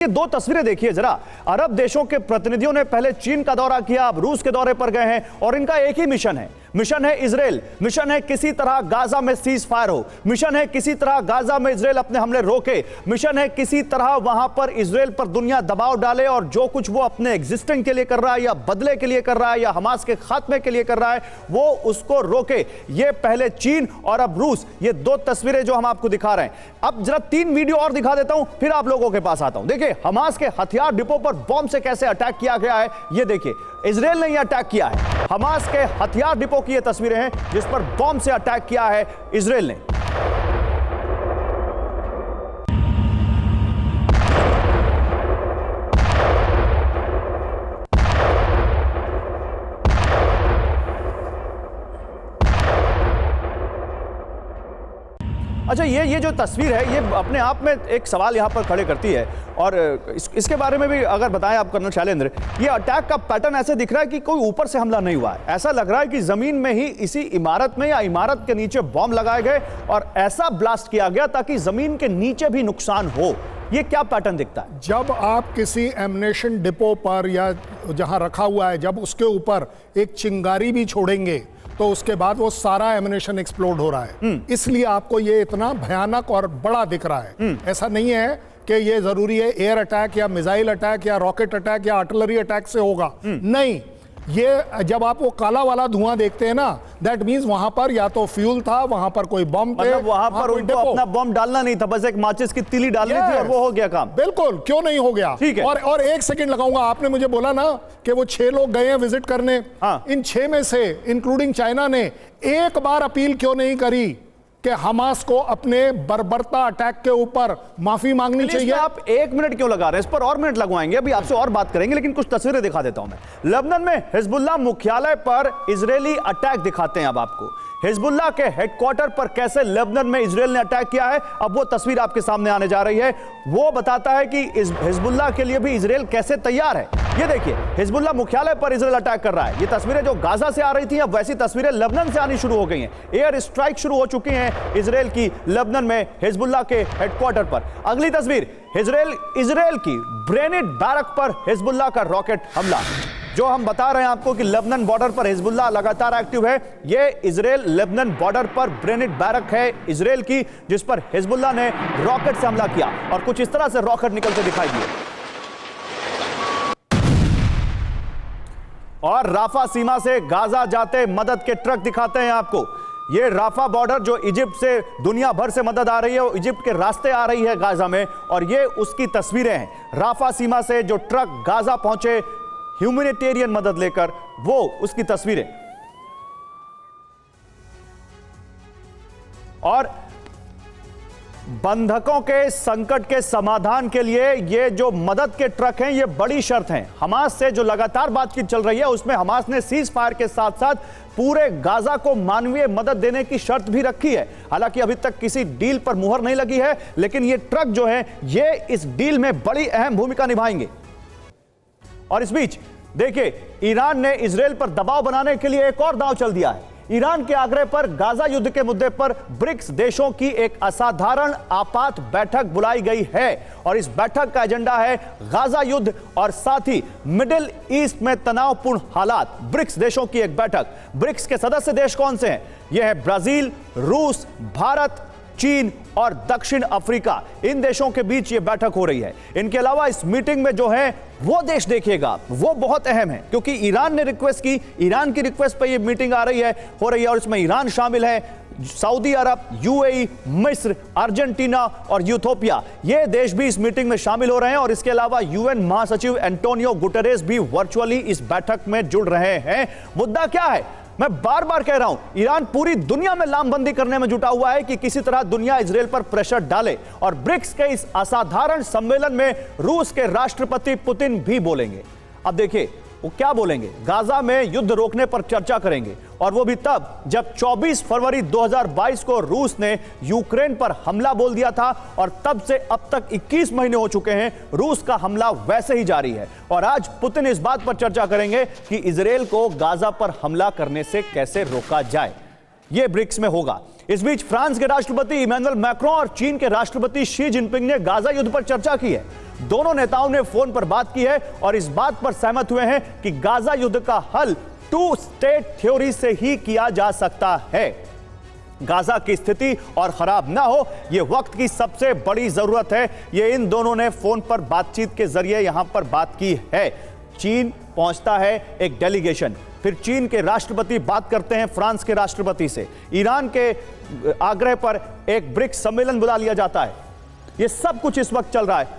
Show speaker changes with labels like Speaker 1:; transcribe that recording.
Speaker 1: ये दो तस्वीरें देखिए जरा। अरब देशों के प्रतिनिधियों ने पहले चीन का दौरा किया, अब रूस के दौरे पर गए हैं और इनका एक ही मिशन है इजराइल। मिशन है किसी तरह गाजा में सीज फायर हो, मिशन है किसी तरह गाजा में इजराइल अपने हमले रोके, मिशन है किसी तरह वहां पर इजराइल पर दुनिया दबाव डाले और जो कुछ वो अपने एग्जिस्टिंग के लिए कर रहा है या बदले के लिए कर रहा है या हमास के खात्मे के लिए कर रहा है वो उसको रोके। ये पहले चीन और अब रूस, ये दो तस्वीरें जो हम आपको दिखा रहे हैं। अब जरा 3 वीडियो और दिखा देता हूं फिर आप लोगों के पास आता हूं। देखिए हमास के हथियार डिपो पर बॉम्ब से कैसे अटैक किया गया है, ये देखिए इजराइल ने यह अटैक किया है। हमास के हथियार डिपो की ये तस्वीरें हैं जिस पर बॉम्ब से अटैक किया है इजराइल ने। अच्छा, ये जो तस्वीर है ये अपने आप में एक सवाल यहां पर खड़े करती है और इसके बारे में भी अगर बताएं आप कर्नल शैलेंद्र, ये अटैक का पैटर्न ऐसे दिख रहा है कि कोई ऊपर से हमला नहीं हुआ है। ऐसा लग रहा है कि जमीन में ही इसी इमारत में या इमारत के नीचे बॉम्ब लगाए गए और ऐसा ब्लास्ट किया गया ताकि जमीन के नीचे भी नुकसान हो। ये क्या पैटर्न दिखता है?
Speaker 2: जब आप किसी एमनेशन डिपो पर या जहां रखा हुआ है, जब उसके ऊपर एक चिंगारी भी छोड़ेंगे तो उसके बाद वो सारा एमिनेशन एक्सप्लोड हो रहा है। इसलिए आपको ये इतना भयानक और बड़ा दिख रहा है। ऐसा नहीं है कि ये जरूरी है एयर अटैक या मिसाइल अटैक या रॉकेट अटैक या आर्टिलरी अटैक से होगा। नहीं, ये जब आप वो काला वाला धुआं देखते हैं ना, दैट मींस वहां पर या तो फ्यूल था, वहां पर कोई बम थे,
Speaker 1: मतलब वहां पर उनको अपना बम डालना नहीं था, बस एक माचिस की तीली डालनी थी और वो हो गया काम।
Speaker 2: बिल्कुल, क्यों नहीं हो गया।
Speaker 1: ठीक है।
Speaker 2: और एक सेकंड लगाऊंगा, आपने मुझे बोला ना कि वो 6 लोग गए हैं विजिट करने।
Speaker 1: हाँ।
Speaker 2: इन 6 में से इंक्लूडिंग चाइना ने एक बार अपील क्यों नहीं करी कि हमास को अपने बर्बरता अटैक के ऊपर माफी मांगनी चाहिए?
Speaker 1: आप 1 मिनट क्यों लगा रहे हैं? इस पर और मिनट लगवाएंगे, अभी आपसे और बात करेंगे, लेकिन कुछ तस्वीरें दिखा देता हूं मैं। लेबनान में हिजबुल्लाह मुख्यालय पर इजरायली अटैक दिखाते हैं अब आपको। हिजबुल्लाह के हेडक्वार्टर पर कैसे लेबनान में इजराइल ने अटैक किया है, अब वो तस्वीर आपके सामने आने जा रही है। वो बताता है कि हिजबुल्लाह के लिए भी इजराइल कैसे तैयार है। ये देखिए हिजबुल्लाह मुख्यालय पर इजराइल अटैक कर रहा है। ये तस्वीरें जो गाजा से आ रही थी अब वैसी तस्वीरें लेबनान से आनी शुरू हो गई हैं। एयर स्ट्राइक शुरू हो चुकी हैं इजराइल की लेबनान में हिजबुल्लाह के हेडक्वार्टर पर। अगली तस्वीर इजराइल की ब्रेनिट बैरक पर हिजबुल्लाह का रॉकेट हमला। जो हम बता रहे हैं आपको कि लेबनान बॉर्डर पर हिजबुल्लाह लगातार एक्टिव है। ये इजराइल लेबनान बॉर्डर पर ब्रेनिट बैरक है इजराइल की, जिस पर हिजबुल्लाह ने रॉकेट से हमला किया और कुछ इस तरह से रॉकेट निकलते दिखाई दिए। और राफा सीमा से गाजा जाते मदद के ट्रक दिखाते हैं आपको। ये राफा बॉर्डर जो इजिप्ट से दुनिया भर से मदद आ रही है, वो इजिप्ट के रास्ते आ रही है गाजा में, और ये उसकी तस्वीरें हैं। राफा सीमा से जो ट्रक गाजा पहुंचे ह्यूमैनिटेरियन मदद लेकर, वो उसकी तस्वीरें। और बंधकों के संकट के समाधान के लिए ये जो मदद के ट्रक हैं, ये बड़ी शर्त हैं। हमास से जो लगातार बातचीत चल रही है उसमें हमास ने सीज फायर के साथ साथ पूरे गाजा को मानवीय मदद देने की शर्त भी रखी है। हालांकि अभी तक किसी डील पर मुहर नहीं लगी है, लेकिन ये ट्रक जो है ये इस डील में बड़ी अहम भूमिका निभाएंगे। और इस बीच देखिए ईरान ने इजराइल पर दबाव बनाने के लिए एक और दांव चल दिया है। ईरान के आग्रह पर गाजा युद्ध के मुद्दे पर ब्रिक्स देशों की एक असाधारण आपात बैठक बुलाई गई है और इस बैठक का एजेंडा है गाजा युद्ध और साथ ही मिडिल ईस्ट में तनावपूर्ण हालात। ब्रिक्स देशों की एक बैठक। ब्रिक्स के सदस्य देश कौन से हैं? यह है ब्राजील, रूस, भारत, चीन और दक्षिण अफ्रीका। इन देशों के बीच यह बैठक हो रही है। इनके अलावा इस मीटिंग में जो है वो देश देखिएगा वो बहुत अहम है, क्योंकि ईरान ने रिक्वेस्ट की, ईरान की रिक्वेस्ट पर यह मीटिंग हो रही है और इसमें ईरान शामिल है, सऊदी अरब, यूएई, मिस्र, अर्जेंटीना और यूथोपिया, ये देश भी इस मीटिंग में शामिल हो रहे हैं। और इसके अलावा यूएन महासचिव एंटोनियो गुटेरेस भी वर्चुअली इस बैठक में जुड़ रहे हैं। मुद्दा क्या है? मैं बार बार कह रहा हूं, ईरान पूरी दुनिया में लामबंदी करने में जुटा हुआ है कि किसी तरह दुनिया इजराइल पर प्रेशर डाले। और ब्रिक्स के इस असाधारण सम्मेलन में रूस के राष्ट्रपति पुतिन भी बोलेंगे। अब देखिए वो क्या बोलेंगे। गाजा में युद्ध रोकने पर चर्चा करेंगे, और वो भी तब जब 24 फरवरी 2022 को रूस ने यूक्रेन पर हमला बोल दिया था, और तब से अब तक 21 महीने हो चुके हैं, रूस का हमला वैसे ही जारी है। और आज पुतिन इस बात पर चर्चा करेंगे कि इजराइल को गाजा पर हमला करने से कैसे रोका जाए। यह ब्रिक्स में होगा। इस बीच फ्रांस के राष्ट्रपति इमैनुअल मैक्रों और चीन के राष्ट्रपति शी जिनपिंग ने गाजा युद्ध पर चर्चा की है। दोनों नेताओं ने फोन पर बात की है और इस बात पर सहमत हुए हैं कि गाजा युद्ध का हल 2 स्टेट थ्योरी से ही किया जा सकता है। गाजा की स्थिति और खराब ना हो, यह वक्त की सबसे बड़ी जरूरत है। यह इन दोनों ने फोन पर बातचीत के जरिए यहां पर बात की है। चीन पहुंचता है एक डेलीगेशन, फिर चीन के राष्ट्रपति बात करते हैं फ्रांस के राष्ट्रपति से। ईरान के आग्रह पर एक ब्रिक्स सम्मेलन बुला लिया जाता है। यह सब कुछ इस वक्त चल रहा है।